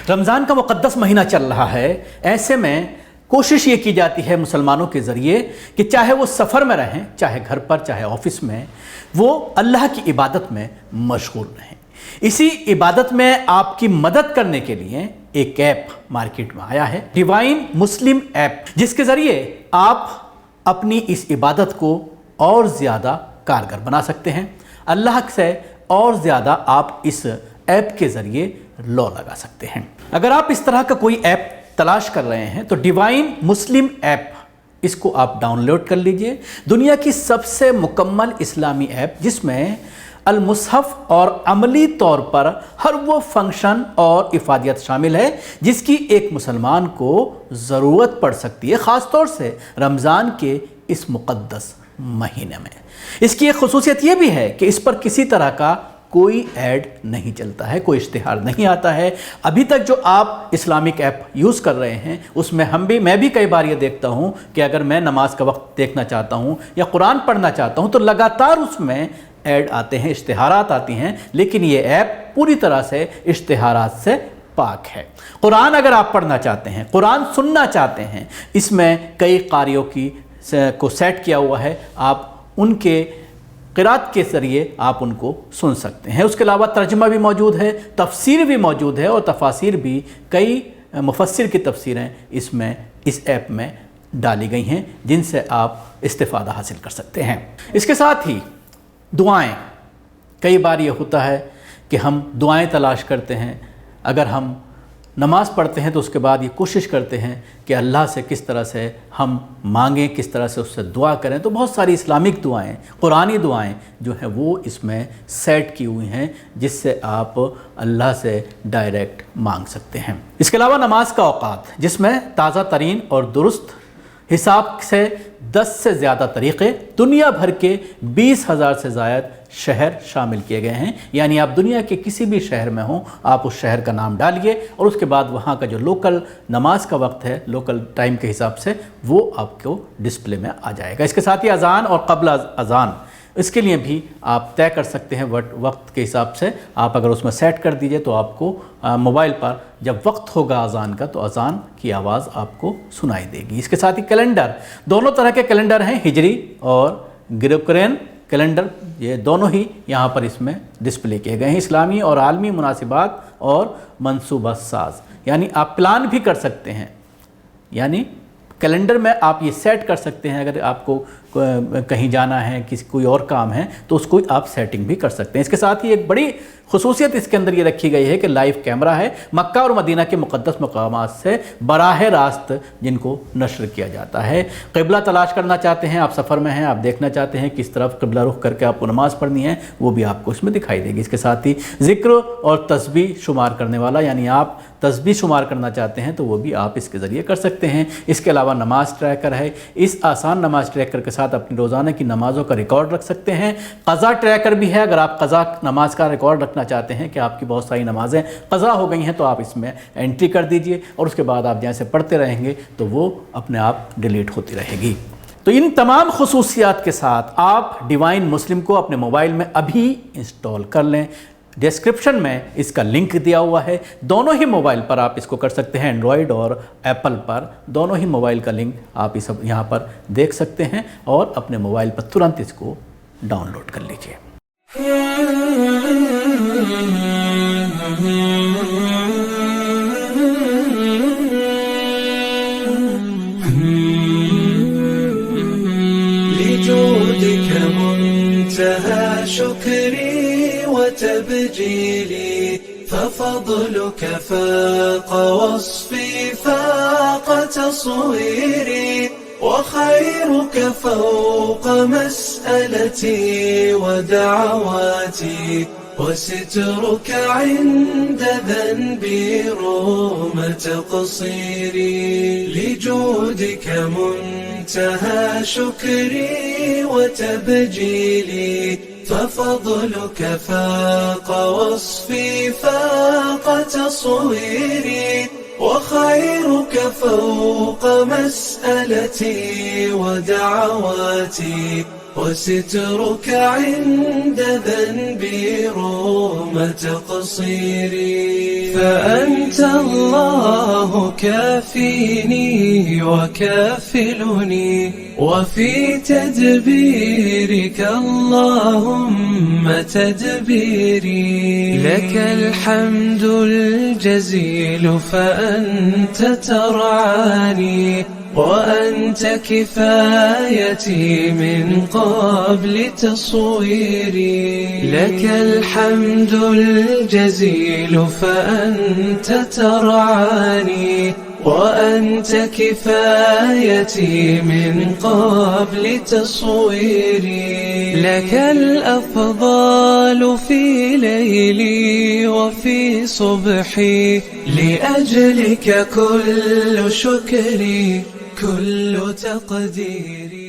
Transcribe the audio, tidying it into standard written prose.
رمضان کا مقدس مہینہ چل رہا ہے، ایسے میں کوشش یہ کی جاتی ہے مسلمانوں کے ذریعے کہ چاہے وہ سفر میں رہیں، چاہے گھر پر، چاہے آفس میں، وہ اللہ کی عبادت میں مشغول رہیں۔ اسی عبادت میں آپ کی مدد کرنے کے لیے ایک ایپ مارکیٹ میں آیا ہے، ڈیوائن مسلم ایپ، جس کے ذریعے آپ اپنی اس عبادت کو اور زیادہ کارگر بنا سکتے ہیں۔ اللہ سے اور زیادہ آپ اس ایپ کے ذریعے لو لگا سکتے ہیں۔ اگر آپ اس طرح کا کوئی ایپ تلاش کر رہے ہیں تو ڈیوائن مسلم ایپ، اس کو آپ ڈاؤن لوڈ کر لیجئے۔ دنیا کی سب سے مکمل اسلامی ایپ جس میں المصحف اور عملی طور پر ہر وہ فنکشن اور افادیت شامل ہے جس کی ایک مسلمان کو ضرورت پڑ سکتی ہے، خاص طور سے رمضان کے اس مقدس مہینے میں۔ اس کی ایک خصوصیت یہ بھی ہے کہ اس پر کسی طرح کا کوئی ایڈ نہیں چلتا ہے، کوئی اشتہار نہیں آتا ہے۔ ابھی تک جو آپ اسلامک ایپ یوز کر رہے ہیں اس میں میں بھی کئی بار یہ دیکھتا ہوں کہ اگر میں نماز کا وقت دیکھنا چاہتا ہوں یا قرآن پڑھنا چاہتا ہوں تو لگاتار اس میں ایڈ آتے ہیں، اشتہارات آتی ہیں، لیکن یہ ایپ پوری طرح سے اشتہارات سے پاک ہے۔ قرآن اگر آپ پڑھنا چاہتے ہیں، قرآن سننا چاہتے ہیں، اس میں کئی قاریوں کو سیٹ کیا ہوا ہے، آپ ان کے قرات کے ذریعے آپ ان کو سن سکتے ہیں۔ اس کے علاوہ ترجمہ بھی موجود ہے، تفسیر بھی موجود ہے، اور تفاسیر بھی، کئی مفسر کی تفسیریں اس ایپ میں ڈالی گئی ہیں جن سے آپ استفادہ حاصل کر سکتے ہیں۔ اس کے ساتھ ہی دعائیں، کئی بار یہ ہوتا ہے کہ ہم دعائیں تلاش کرتے ہیں، اگر ہم نماز پڑھتے ہیں تو اس کے بعد یہ کوشش کرتے ہیں کہ اللہ سے کس طرح سے ہم مانگیں، کس طرح سے اس سے دعا کریں، تو بہت ساری اسلامک دعائیں، قرآنی دعائیں جو ہیں وہ اس میں سیٹ کی ہوئی ہیں جس سے آپ اللہ سے ڈائریکٹ مانگ سکتے ہیں۔ اس کے علاوہ نماز کا اوقات، جس میں تازہ ترین اور درست حساب سے 10 سے زیادہ طریقے، دنیا بھر کے 20,000 سے زائد شہر شامل کیے گئے ہیں۔ یعنی آپ دنیا کے کسی بھی شہر میں ہوں، آپ اس شہر کا نام ڈالیے اور اس کے بعد وہاں کا جو لوکل نماز کا وقت ہے، لوکل ٹائم کے حساب سے، وہ آپ کو ڈسپلے میں آ جائے گا۔ اس کے ساتھ ہی اذان اور قبل اذان، اس کے لیے بھی آپ طے کر سکتے ہیں وقت کے حساب سے۔ آپ اگر اس میں سیٹ کر دیجئے تو آپ کو موبائل پر جب وقت ہوگا اذان کا تو اذان کی آواز آپ کو سنائی دے گی۔ اس کے ساتھ ہی کیلنڈر، دونوں طرح کے کیلنڈر ہیں، ہجری اور گریگورین کیلنڈر، یہ دونوں ہی یہاں پر اس میں ڈسپلے کیے گئے ہیں۔ اسلامی اور عالمی مناسبات اور منصوبہ ساز، یعنی آپ پلان بھی کر سکتے ہیں، یعنی کیلنڈر میں آپ یہ سیٹ کر سکتے ہیں، اگر آپ کو کہیں جانا ہے، کوئی اور کام ہے تو اس کو آپ سیٹنگ بھی کر سکتے ہیں۔ اس کے ساتھ ہی ایک بڑی خصوصیت اس کے اندر یہ رکھی گئی ہے کہ لائیو کیمرہ ہے، مکہ اور مدینہ کے مقدس مقامات سے براہ راست جن کو نشر کیا جاتا ہے۔ قبلہ تلاش کرنا چاہتے ہیں، آپ سفر میں ہیں، آپ دیکھنا چاہتے ہیں کس طرف قبلہ رخ کر کے آپ کو نماز پڑھنی ہے، وہ بھی آپ کو اس میں دکھائی دے گی۔ اس کے ساتھ ہی ذکر اور تسبیح شمار کرنے والا، یعنی آپ تسبیح شمار کرنا چاہتے ہیں تو وہ بھی آپ اس کے ذریعے کر سکتے ہیں۔ اس کے علاوہ نماز ٹریکر ہے، اس آسان نماز ٹریکر کے ساتھ اپنی روزانہ کی نمازوں کا ریکارڈ رکھ سکتے ہیں۔ قضا ٹریکر بھی ہے، اگر آپ قضا نماز کا ریکارڈ رکھنا چاہتے ہیں کہ آپ کی بہت ساری نمازیں قضا ہو گئی ہیں تو آپ اس میں انٹری کر دیجئے، اور اس کے بعد آپ جیسے پڑھتے رہیں گے تو وہ اپنے آپ ڈیلیٹ ہوتی رہے گی۔ تو ان تمام خصوصیات کے ساتھ آپ ڈیوائن مسلم کو اپنے موبائل میں ابھی انسٹال کر لیں۔ ڈسکرپشن میں اس کا لنک دیا ہوا ہے، دونوں ہی موبائل پر آپ اس کو کر سکتے ہیں، اینڈرائڈ اور ایپل پر، دونوں ہی موبائل کا لنک آپ یہاں پر دیکھ سکتے ہیں اور اپنے موبائل پر ترنت اس کو ڈاؤن لوڈ کر لیجئے۔ لجودك منتهى شكري وتبجيلي، ففضلك فاق وصفي فاق تصويري، وخيرك فوق مسألتي ودعواتي، وسترك عند ذنبي رغم تقصيري. لجودك منتهى شكري وتبجيلي، ففضلك فاق وصفي فاق تصويري، وخيرك فوق مسألتي ودعواتي، وسترك عند ذنبي روم تقصيري. فأنت الله كافيني وكافلني، وفي تدبيرك اللهم تدبيري. لك الحمد الجزيل فأنت ترعاني، وأنت كفايتي من قبل تصويري. لك الحمد الجزيل فأنت ترعاني، وأنت كفايتي من قبل تصويري. لك الأفضال في ليلي وفي صبحي، لأجلك كل شكري كل تقديري.